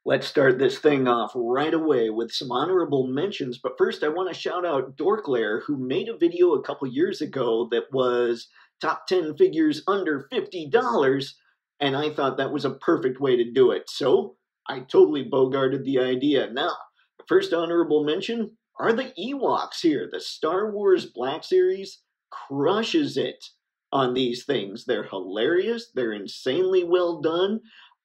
Let's start this thing off right away with some honorable mentions, but first I want to shout out Dorklair, who made a video a couple years ago that was top 10 figures under $50, and I thought that was a perfect way to do it, so I totally bogarted the idea. Now, the first honorable mention are the Ewoks here. The Star Wars Black Series crushes it on these things. They're hilarious, they're insanely well done.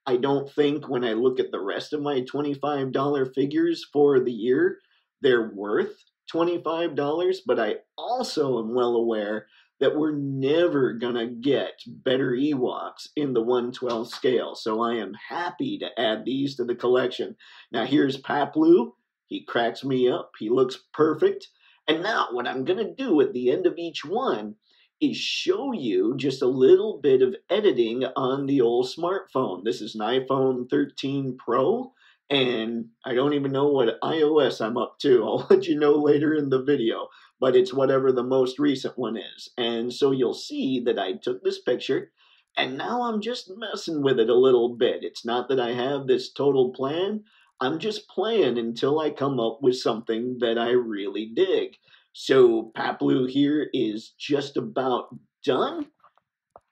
I don't think when I look at the rest of my $25 figures for the year, they're worth $25, but I also am well aware that we're never gonna get better Ewoks in the 1/12 scale, so I am happy to add these to the collection. Now here's Paploo. He cracks me up, he looks perfect, and now what I'm gonna do at the end of each one is show you just a little bit of editing on the old smartphone. This is an iPhone 13 Pro, and I don't even know what iOS I'm up to. I'll let you know later in the video, but it's whatever the most recent one is. And so you'll see that I took this picture, and now I'm just messing with it a little bit. It's not that I have this total plan. I'm just playing until I come up with something that I really dig. So Paploo here is just about done,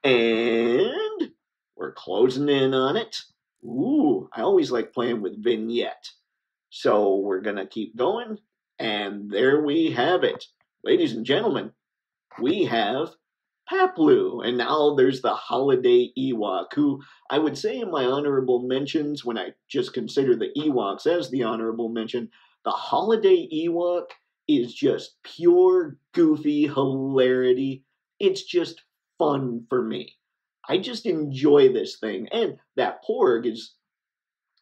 and we're closing in on it. Ooh, I always like playing with vignette. So we're gonna keep going, and there we have it. Ladies and gentlemen, we have Paploo, and now there's the Holiday Ewok, who I would say in my honorable mentions, when I just consider the Ewoks as the honorable mention, the Holiday Ewok is just pure, goofy hilarity. It's just fun for me. I just enjoy this thing. And that Porg is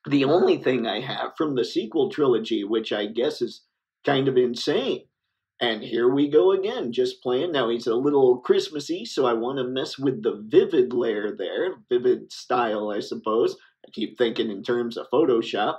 the only thing I have from the sequel trilogy, which I guess is kind of insane. And here we go again, just playing. Now he's a little Christmassy, so I want to mess with the vivid layer there. Vivid style, I suppose. I keep thinking in terms of Photoshop.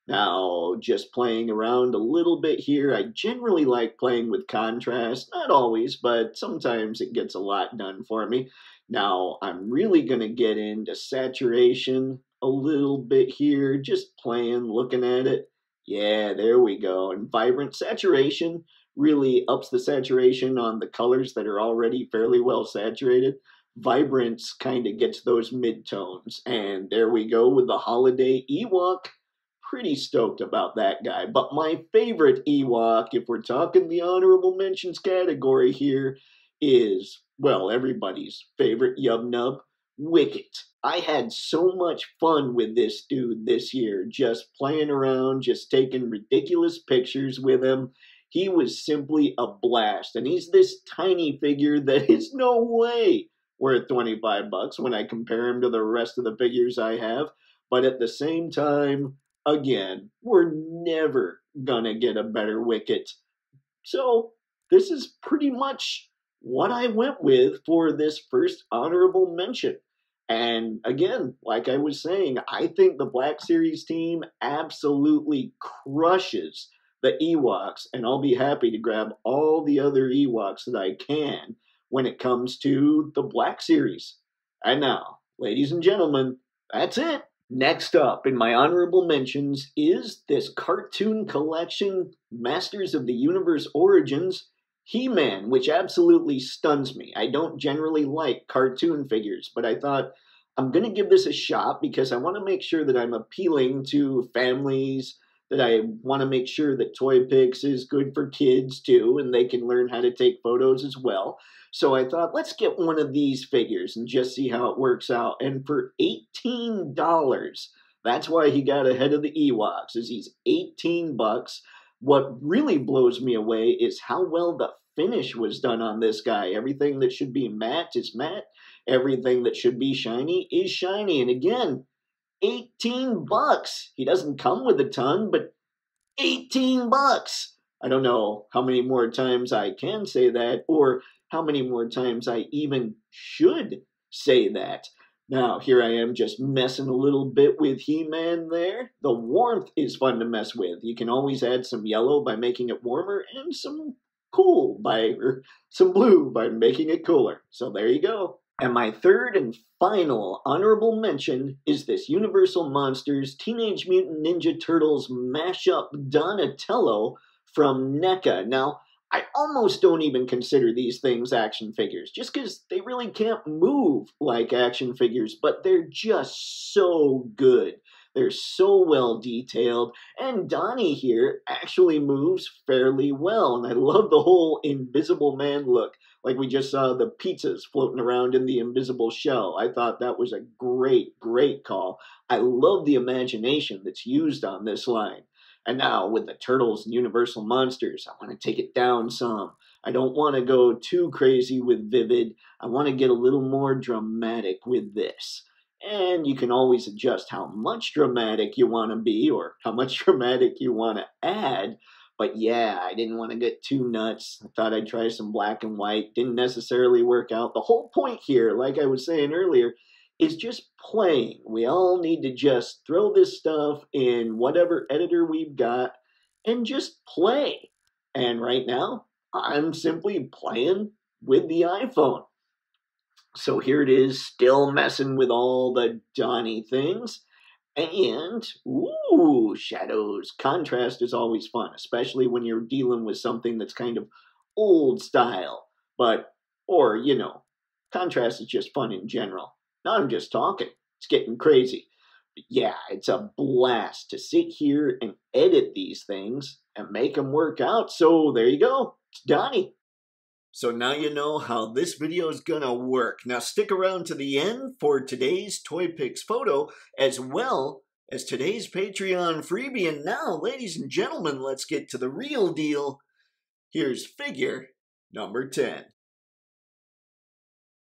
Now, just playing around a little bit here. I generally like playing with contrast. Not always, but sometimes it gets a lot done for me. Now, I'm really going to get into saturation a little bit here. Just playing, looking at it. Yeah, there we go. And vibrant saturation really ups the saturation on the colors that are already fairly well saturated. Vibrance kind of gets those midtones. And there we go with the Holiday Ewok. Pretty stoked about that guy. But my favorite Ewok, if we're talking the honorable mentions category here, is, well, everybody's favorite Yub Nub, Wicket. I had so much fun with this dude this year, just playing around, just taking ridiculous pictures with him. He was simply a blast, and he's this tiny figure that is no way worth 25 bucks when I compare him to the rest of the figures I have. But at the same time, again, we're never gonna get a better Wicket. So this is pretty much what I went with for this first honorable mention. And again, like I was saying, I think the Black Series team absolutely crushes the Ewoks, and I'll be happy to grab all the other Ewoks that I can when it comes to the Black Series. And now, ladies and gentlemen, that's it. Next up in my honorable mentions is this cartoon collection, Masters of the Universe Origins, He-Man, which absolutely stuns me. I don't generally like cartoon figures, but I thought I'm going to give this a shot because I want to make sure that I'm appealing to families, that I want to make sure that Toypixx is good for kids too, and they can learn how to take photos as well. So I thought, let's get one of these figures and just see how it works out. And for $18, that's why he got ahead of the Ewoks, is he's 18 bucks. What really blows me away is how well the finish was done on this guy. Everything that should be matte is matte. Everything that should be shiny is shiny. And again, 18 bucks. He doesn't come with a ton, but 18 bucks. I don't know how many more times I can say that, or how many more times I even should say that. Now, here I am just messing a little bit with He-Man there. The warmth is fun to mess with. You can always add some yellow by making it warmer, and some blue by making it cooler. So there you go. And my third and final honorable mention is this Universal Monsters Teenage Mutant Ninja Turtles mashup Donatello from NECA. Now, I almost don't even consider these things action figures, just because they really can't move like action figures, but they're just so good. They're so well detailed, and Donnie here actually moves fairly well, and I love the whole Invisible Man look. Like we just saw the pizzas floating around in the invisible shell. I thought that was a great, great call. I love the imagination that's used on this line. And now with the Turtles and Universal Monsters, I want to take it down some. I don't want to go too crazy with vivid. I want to get a little more dramatic with this. And you can always adjust how much dramatic you want to be or how much dramatic you want to add. But yeah, I didn't want to get too nuts. I thought I'd try some black and white. Didn't necessarily work out. The whole point here, like I was saying earlier, is just playing. We all need to just throw this stuff in whatever editor we've got and just play. And right now, I'm simply playing with the iPhone. So here it is, still messing with all the Donnie things. And, ooh, shadows. Contrast is always fun, especially when you're dealing with something that's kind of old style. Or, contrast is just fun in general. Now I'm just talking. It's getting crazy. But yeah, it's a blast to sit here and edit these things and make them work out. So there you go. It's Donnie. So now you know how this video is gonna work. Now stick around to the end for today's Toypixx photo, as well as today's Patreon freebie. And now, ladies and gentlemen, let's get to the real deal. Here's figure number 10.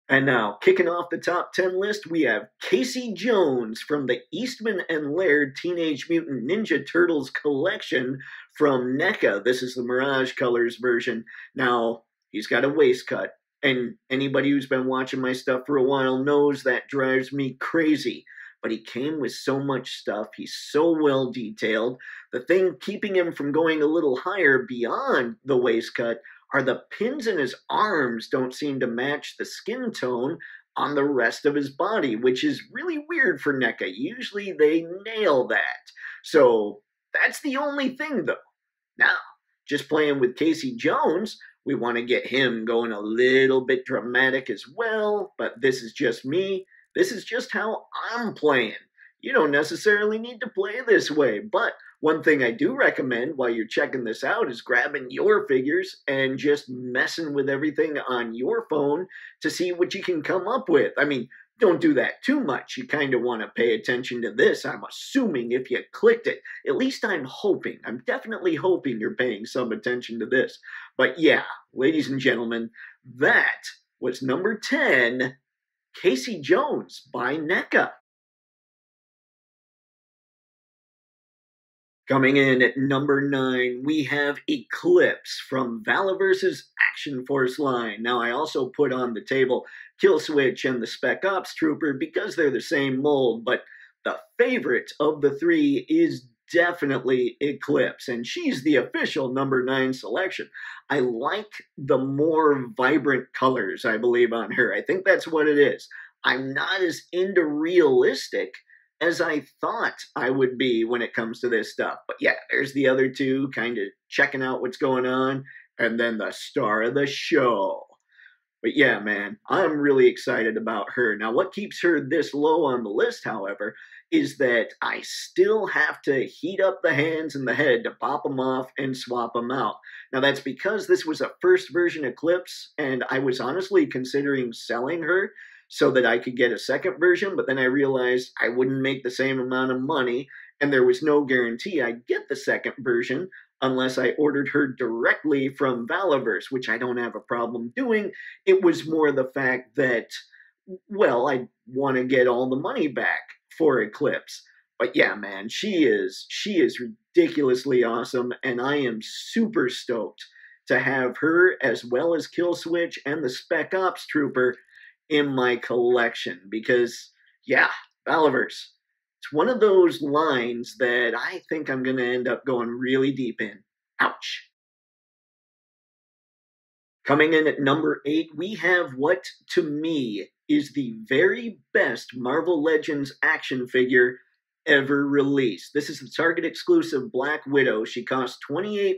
And now, kicking off the top 10 list, we have Casey Jones from the Eastman and Laird Teenage Mutant Ninja Turtles collection from NECA. This is the Mirage Colors version. Now, he's got a waist cut, and anybody who's been watching my stuff for a while knows that drives me crazy. But he came with so much stuff. He's so well detailed. The thing keeping him from going a little higher beyond the waist cut are the pins in his arms don't seem to match the skin tone on the rest of his body, which is really weird for NECA. Usually they nail that. So that's the only thing, though. Now, just playing with Casey Jones, we want to get him going a little bit dramatic as well, but this is just me. This is just how I'm playing. You don't necessarily need to play this way, but one thing I do recommend while you're checking this out is grabbing your figures and just messing with everything on your phone to see what you can come up with. I mean, don't do that too much. You kind of want to pay attention to this, I'm assuming, if you clicked it. At least I'm hoping. I'm definitely hoping you're paying some attention to this. But yeah, ladies and gentlemen, that was number 10, Casey Jones by NECA. Coming in at number 9, we have Eclipse from Valaverse's Action Force line. Now, I also put on the table Kill Switch and the Spec Ops Trooper because they're the same mold, but the favorite of the three is definitely Eclipse, and she's the official number 9 selection. I like the more vibrant colors, I believe, on her. I think that's what it is. I'm not as into realistic as I thought I would be when it comes to this stuff. But yeah, there's the other two kind of checking out what's going on, and then the star of the show. But yeah, man, I'm really excited about her. Now, what keeps her this low on the list, however, is that I still have to heat up the hands and the head to pop them off and swap them out. Now, that's because this was a first version Eclipse, and I was honestly considering selling her so that I could get a second version, but then I realized I wouldn't make the same amount of money, and there was no guarantee I'd get the second version unless I ordered her directly from Valaverse, which I don't have a problem doing. It was more the fact that, well, I want to get all the money back for Eclipse. But yeah, man, she is ridiculously awesome, and I am super stoked to have her as well as Kill Switch and the Spec Ops Trooper in my collection because, yeah, Valaverse. It's one of those lines that I think I'm going to end up going really deep in. Ouch. Coming in at number 8, we have what, to me, is the very best Marvel Legends action figure ever released. This is the Target exclusive Black Widow. She cost $28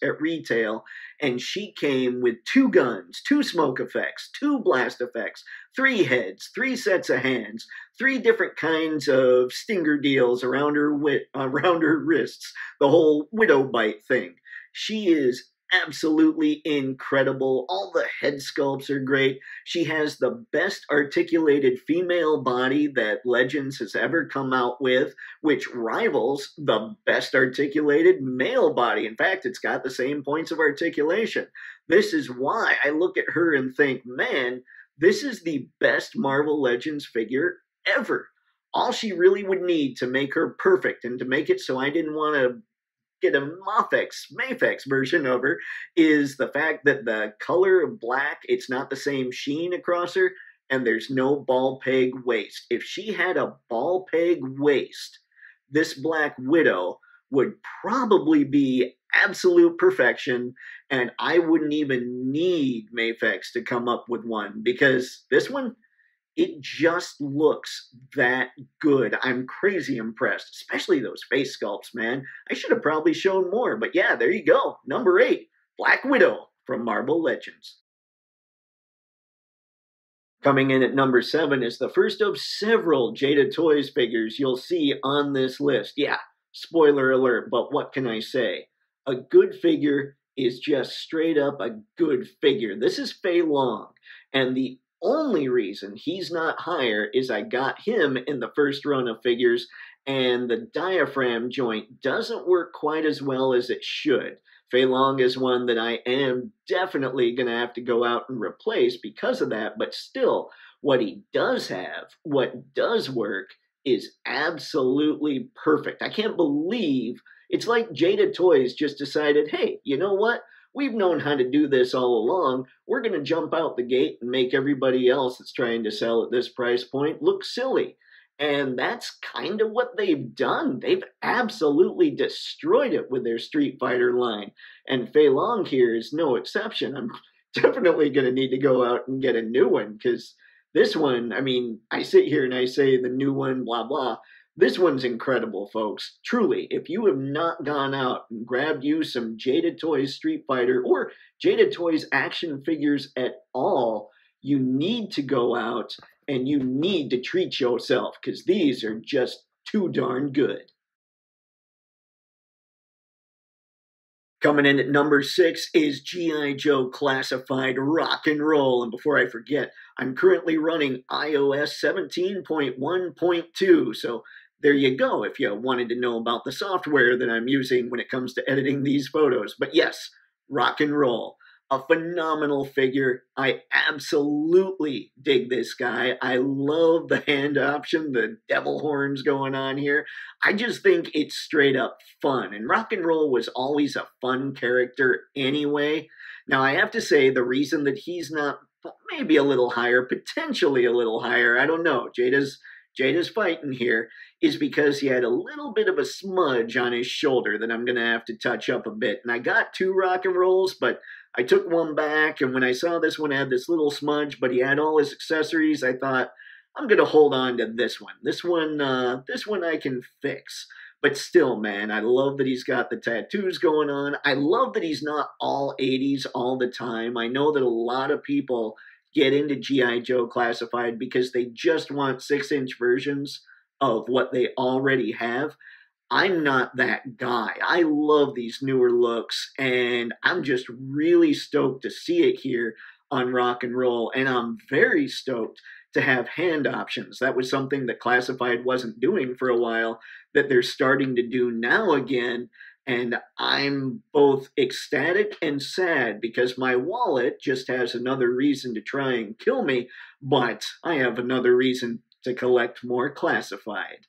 at retail, and she came with 2 guns, 2 smoke effects, 2 blast effects, 3 heads, 3 sets of hands, 3 different kinds of stinger deals around her wrists, the whole widow bite thing. She is absolutely incredible. All the head sculpts are great. She has the best articulated female body that Legends has ever come out with, which rivals the best articulated male body. In fact, it's got the same points of articulation. This is why I look at her and think, man, this is the best Marvel Legends figure ever. All she really would need to make her perfect and to make it so I didn't want to get a Mafex version of her is the fact that the color of black, it's not the same sheen across her, and there's no ball peg waist. If she had a ball peg waist, this Black Widow would probably be absolute perfection, and I wouldn't even need Mafex to come up with one, because this one, it just looks that good. I'm crazy impressed, especially those face sculpts, man. I should have probably shown more, but yeah, there you go. Number 8, Black Widow from Marvel Legends. Coming in at number 7 is the first of several Jada Toys figures you'll see on this list. Yeah, spoiler alert, but what can I say? A good figure is just straight up a good figure. This is Fei Long, and the only reason he's not higher is I got him in the first run of figures, and the diaphragm joint doesn't work quite as well as it should. Fei Long is one that I am definitely going to have to go out and replace because of that, but still, what he does have, what does work, is absolutely perfect. I can't believe it's like Jada Toys just decided, hey, you know what? We've known how to do this all along. We're going to jump out the gate and make everybody else that's trying to sell at this price point look silly. And that's kind of what they've done. They've absolutely destroyed it with their Street Fighter line. And Fei Long here is no exception. I'm definitely going to need to go out and get a new one, because this one, I mean, I sit here and I say the new one, blah, blah. This one's incredible, folks. Truly, if you have not gone out and grabbed you some Jada Toys Street Fighter or Jada Toys action figures at all, you need to go out and you need to treat yourself, because these are just too darn good. Coming in at number 6 is G.I. Joe Classified Rock and Roll. And before I forget, I'm currently running iOS 17.1.2, so there you go if you wanted to know about the software that I'm using when it comes to editing these photos. But yes, Rock and Roll, a phenomenal figure. I absolutely dig this guy. I love the hand option, the devil horns going on here. I just think it's straight up fun. And Rock and Roll was always a fun character anyway. Now, I have to say, the reason that he's not maybe a little higher, potentially a little higher, I don't know, Jada's fighting here, is because he had a little bit of a smudge on his shoulder that I'm going to have to touch up a bit. And I got 2 Rock and Rolls, but I took one back, and when I saw this one had this little smudge, but he had all his accessories, I thought, I'm going to hold on to this one. This one I can fix. But still, man, I love that he's got the tattoos going on. I love that he's not all 80s all the time. I know that a lot of people get into G.I. Joe Classified because they just want 6-inch versions of what they already have. I'm not that guy. I love these newer looks, and I'm just really stoked to see it here on Rock and Roll, and I'm very stoked to have hand options. That was something that Classified wasn't doing for a while, that they're starting to do now again, and I'm both ecstatic and sad because my wallet just has another reason to try and kill me, but I have another reason to collect more Classified.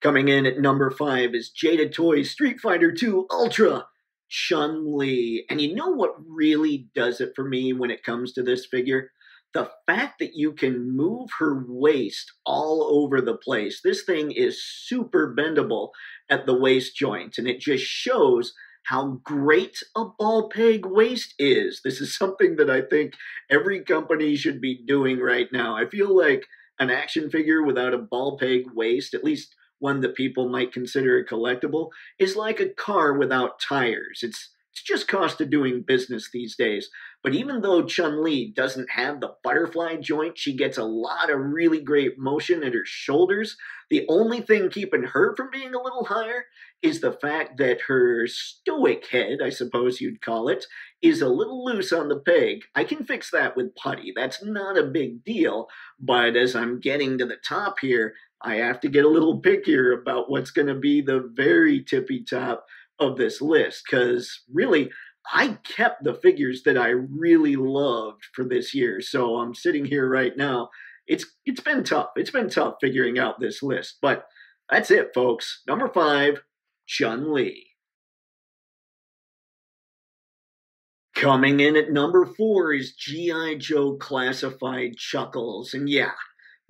Coming in at number 5 is Jada Toys Street Fighter 2 Ultra Chun-Li. And you know what really does it for me when it comes to this figure? The fact that you can move her waist all over the place. This thing is super bendable at the waist joint, and it just shows how great a ball peg waist is. This is something that I think every company should be doing right now. I feel like an action figure without a ball peg waist, at least one that people might consider a collectible, is like a car without tires. It's just cost of doing business these days. But even though Chun-Li doesn't have the butterfly joint, she gets a lot of really great motion at her shoulders. The only thing keeping her from being a little higher is the fact that her stoic head, I suppose you'd call it, is a little loose on the peg. I can fix that with putty. That's not a big deal. But as I'm getting to the top here, I have to get a little pickier about what's going to be the very tippy top of this list, because really, I kept the figures that I really loved for this year. So I'm sitting here right now. It's been tough. It's been tough figuring out this list. But that's it, folks. Number 5, Chun-Li. Coming in at number 4 is G.I. Joe Classified Chuckles. And yeah,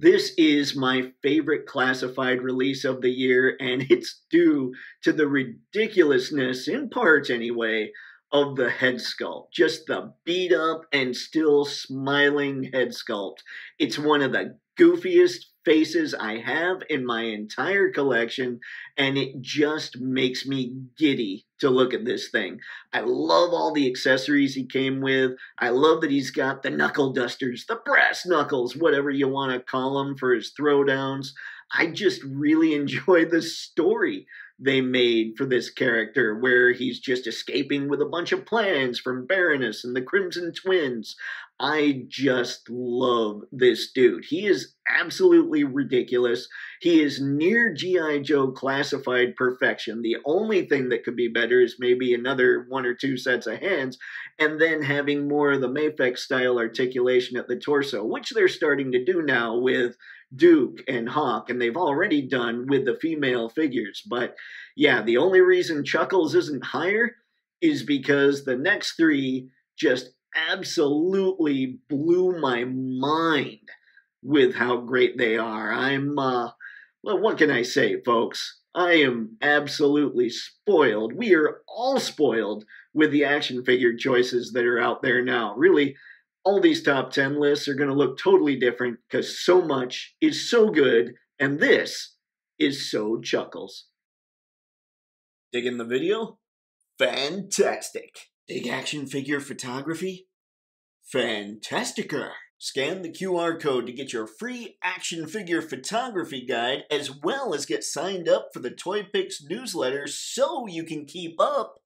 this is my favorite classified release of the year, and it's due to the ridiculousness, in part anyway, of the head sculpt. Just the beat up and still smiling head sculpt. It's one of the goofiest faces I have in my entire collection, and it just makes me giddy to look at this thing. I love all the accessories he came with. I love that he's got the knuckle dusters, the brass knuckles, whatever you want to call them, for his throwdowns. I just really enjoy the story they made for this character, where he's just escaping with a bunch of plans from Baroness and the Crimson Twins. I just love this dude. He is absolutely ridiculous. He is near G.I. Joe classified perfection. The only thing that could be better is maybe another 1 or 2 sets of hands, and then having more of the Mafex style articulation at the torso, which they're starting to do now with Duke and Hawk, and they've already done with the female figures. But yeah, the only reason Chuckles isn't higher is because the next 3 just absolutely blew my mind with how great they are. Well, what can I say, folks? I am absolutely spoiled. We are all spoiled with the action figure choices that are out there now. Really, all these top 10 lists are going to look totally different because so much is so good, and this is so Chuckles. Digging the video? Fantastic. Dig action figure photography? Fantastica. Scan the QR code to get your free action figure photography guide, as well as get signed up for the Toypixx newsletter so you can keep up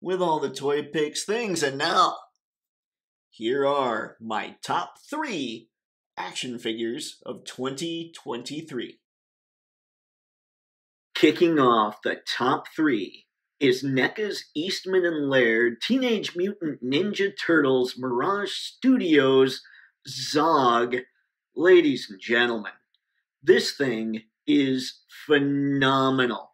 with all the Toypixx things. And now, here are my top 3 action figures of 2023. Kicking off the top 3 is NECA's Eastman and Laird Teenage Mutant Ninja Turtles Mirage Studios Zog. Ladies and gentlemen, this thing is phenomenal.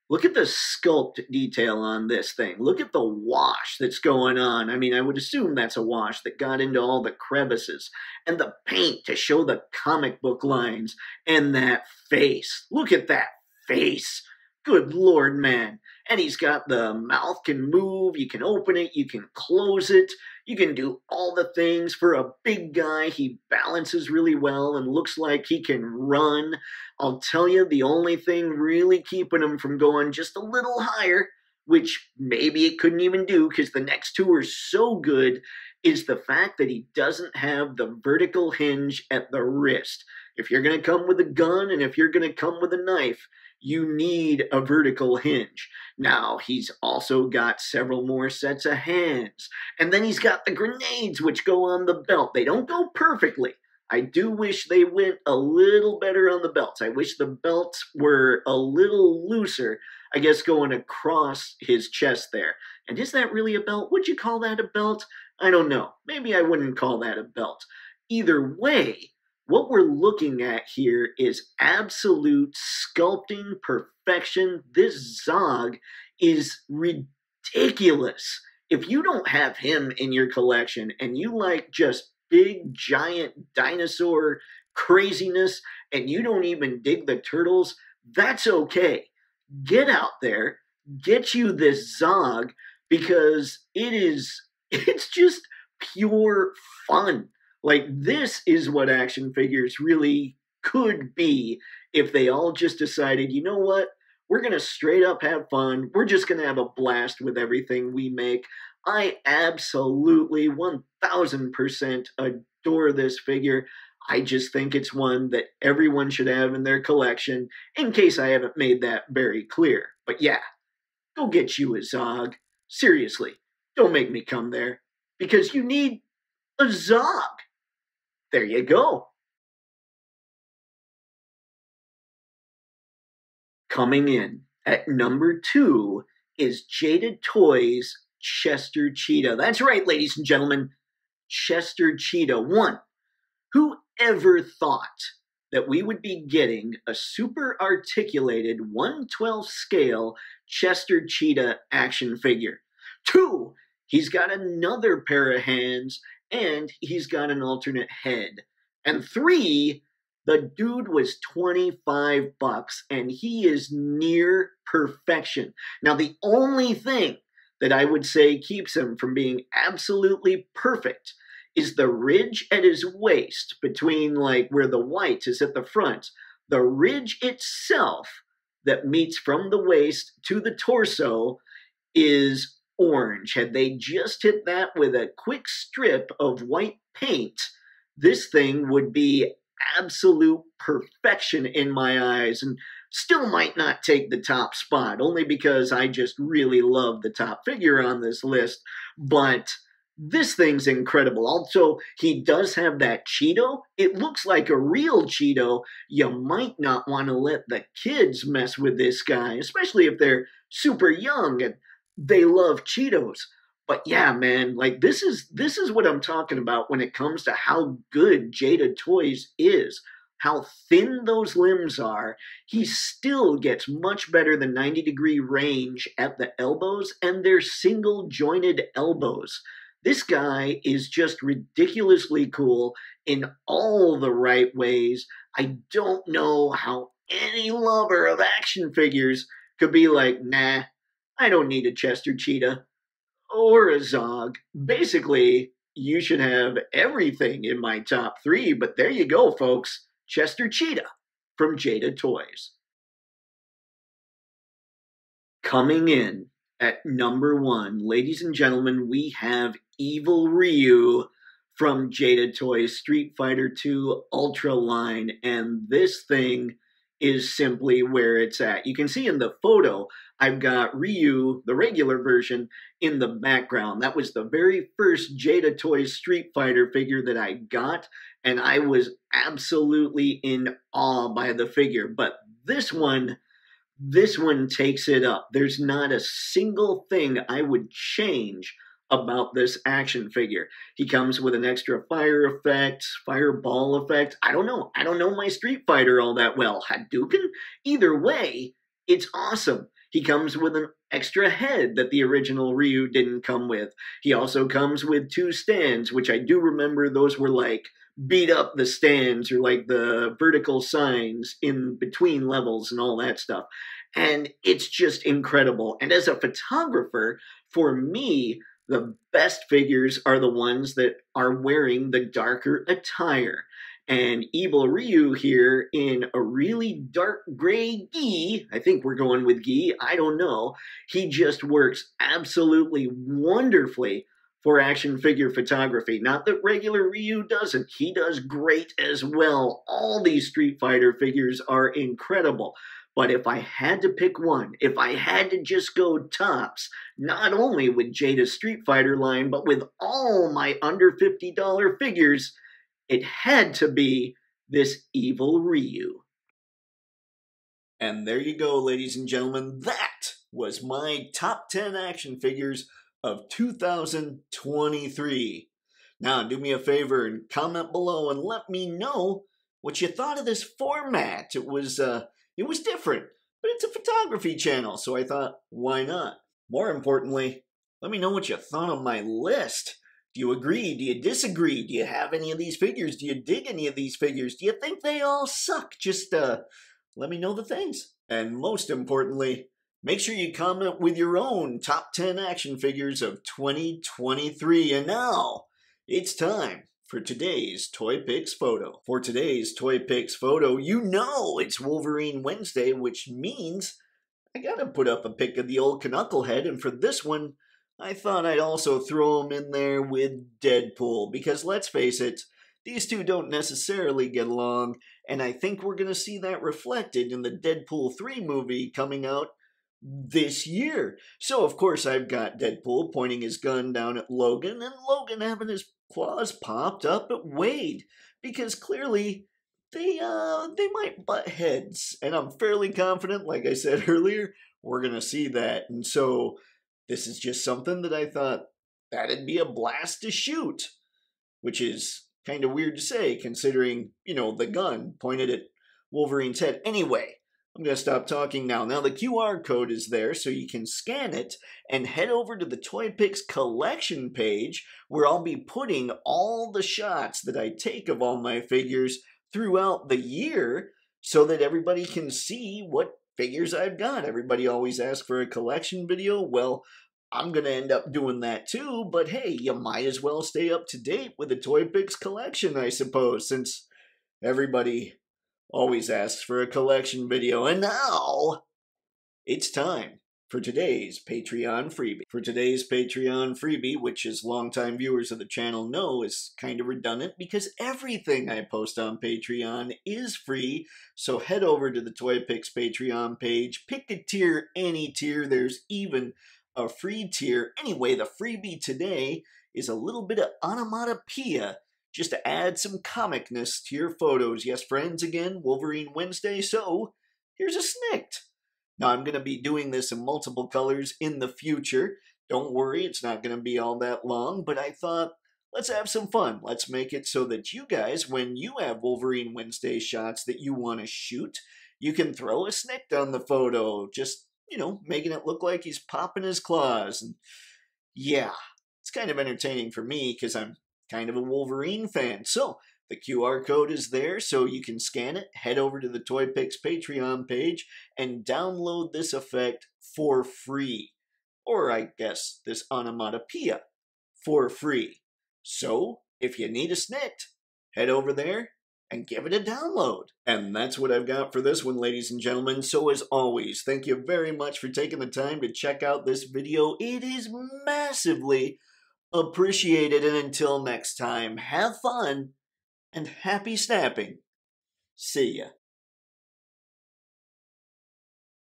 Look at the sculpt detail on this thing. Look at the wash that's going on. I mean, I would assume that's a wash that got into all the crevices. And the paint to show the comic book lines. And that face. Look at that face. Good Lord, man. And he's got the mouth can move. You can open it. You can close it. You can do all the things. For a big guy, he balances really well and looks like he can run. I'll tell you, the only thing really keeping him from going just a little higher, which maybe it couldn't even do because the next 2 are so good, is the fact that he doesn't have the vertical hinge at the wrist. If you're going to come with a gun and if you're going to come with a knife, you need a vertical hinge. Now, he's also got several more sets of hands. And then he's got the grenades, which go on the belt. They don't go perfectly. I do wish they went a little better on the belts. I wish the belts were a little looser, I guess, going across his chest there. And is that really a belt? Would you call that a belt? I don't know. Maybe I wouldn't call that a belt. Either way, what we're looking at here is absolute sculpting perfection. This Zog is ridiculous. If you don't have him in your collection and you like just big, giant dinosaur craziness and you don't even dig the turtles, that's okay. Get out there, get you this Zog, because it's just pure fun. Like, this is what action figures really could be if they all just decided, you know what? We're going to straight up have fun. We're just going to have a blast with everything we make. I absolutely 1000% adore this figure. I just think it's one that everyone should have in their collection, in case I haven't made that very clear. But yeah, go get you a Zog. Seriously, don't make me come there, because you need a Zog. There you go. Coming in at number 2 is Jada Toys' Chester Cheetah. That's right, ladies and gentlemen, Chester Cheetah. One, who ever thought that we would be getting a super articulated 1/12 scale Chester Cheetah action figure? 2, he's got another pair of hands and he's got an alternate head. And 3, the dude was $25 and he is near perfection. Now, the only thing that I would say keeps him from being absolutely perfect is the ridge at his waist, between like where the white is at the front. The ridge itself that meets from the waist to the torso is orange. Had they just hit that with a quick strip of white paint, this thing would be absolute perfection in my eyes, and still might not take the top spot, only because I just really love the top figure on this list. But this thing's incredible. Also, he does have that Cheeto. It looks like a real Cheeto. You might not want to let the kids mess with this guy, especially if they're super young and they love Cheetos. But yeah, man, like this is what I'm talking about when it comes to how good Jada Toys is. How thin those limbs are. He still gets much better than 90-degree range at the elbows, and they're single jointed elbows. This guy is just ridiculously cool in all the right ways. I don't know how any lover of action figures could be like, nah, I don't need a Chester Cheetah or a Zog. Basically, you should have everything in my top 3, but there you go, folks. Chester Cheetah from Jada Toys. Coming in at number 1, ladies and gentlemen, we have Evil Ryu from Jada Toys Street Fighter II Ultra line, and this thing is simply where it's at. You can see in the photo, I've got Ryu, the regular version, in the background. That was the very first Jada Toys Street Fighter figure that I got, and I was absolutely in awe by the figure. But this one takes it up. There's not a single thing I would change about this action figure. He comes with an extra fire effect, fireball effect. I don't know my Street Fighter all that well. Hadouken? Either way, it's awesome. He comes with an extra head that the original Ryu didn't come with. He also comes with 2 stands, which I do remember those were like beat up the stands, or like the vertical signs in between levels and all that stuff. And it's just incredible. And as a photographer, for me, the best figures are the ones that are wearing the darker attire. And Evil Ryu here in a really dark gray gi, I think we're going with gi, I don't know. He just works absolutely wonderfully for action figure photography. Not that regular Ryu doesn't. He does great as well. All these Street Fighter figures are incredible. But if I had to pick one, if I had to just go tops, not only with Jada's Street Fighter line, but with all my under $50 figures, it had to be this Evil Ryu. And there you go, ladies and gentlemen. That was my top 10 action figures of 2023. Now, do me a favor and comment below and let me know what you thought of this format. It was different, but it's a photography channel, so I thought, why not? More importantly, let me know what you thought of my list. Do you agree? Do you disagree? Do you have any of these figures? Do you dig any of these figures? Do you think they all suck? Just let me know the things. And most importantly, Make sure you comment with your own top 10 action figures of 2023. And now, it's time for today's Toypixx photo. For today's Toypixx photo, you know it's Wolverine Wednesday, which means I gotta put up a pic of the old Knucklehead, and for this one, I thought I'd also throw him in there with Deadpool, because let's face it, these two don't necessarily get along, and I think we're gonna see that reflected in the Deadpool 3 movie coming out this year. So of course I've got Deadpool pointing his gun down at Logan, and Logan having his claws popped up at Wade, because clearly they might butt heads, and I'm fairly confident, like I said earlier, we're gonna see that. And so this is just something that I thought that'd be a blast to shoot, which is kind of weird to say considering, you know, the gun pointed at Wolverine's head. Anyway, I'm going to stop talking now. Now the QR code is there so you can scan it and head over to the Toypixx collection page where I'll be putting all the shots that I take of all my figures throughout the year so that everybody can see what figures I've got. Everybody always asks for a collection video. Well, I'm going to end up doing that too, but hey, you might as well stay up to date with the Toypixx collection, I suppose, since everybody always asks for a collection video. And now, it's time for today's Patreon freebie. For today's Patreon freebie, which as longtime viewers of the channel know is kind of redundant because everything I post on Patreon is free, so head over to the Toypixx Patreon page, pick a tier, any tier, there's even a free tier. Anyway, the freebie today is a little bit of Onomatopoeia, just to add some comicness to your photos. Yes, friends, again, Wolverine Wednesday, so here's a Snikt. Now, I'm going to be doing this in multiple colors in the future. Don't worry, it's not going to be all that long, but I thought, let's have some fun. Let's make it so that you guys, when you have Wolverine Wednesday shots that you want to shoot, you can throw a Snikt on the photo, just, you know, making it look like he's popping his claws. And yeah, it's kind of entertaining for me because I'm kind of a Wolverine fan. So the QR code is there so you can scan it, head over to the Toypixx Patreon page, and download this effect for free. Or I guess this onomatopoeia for free. So if you need a Snikt, head over there and give it a download. And that's what I've got for this one, ladies and gentlemen. So as always, thank you very much for taking the time to check out this video. It is massively appreciated, and until next time, have fun and happy snapping. See ya.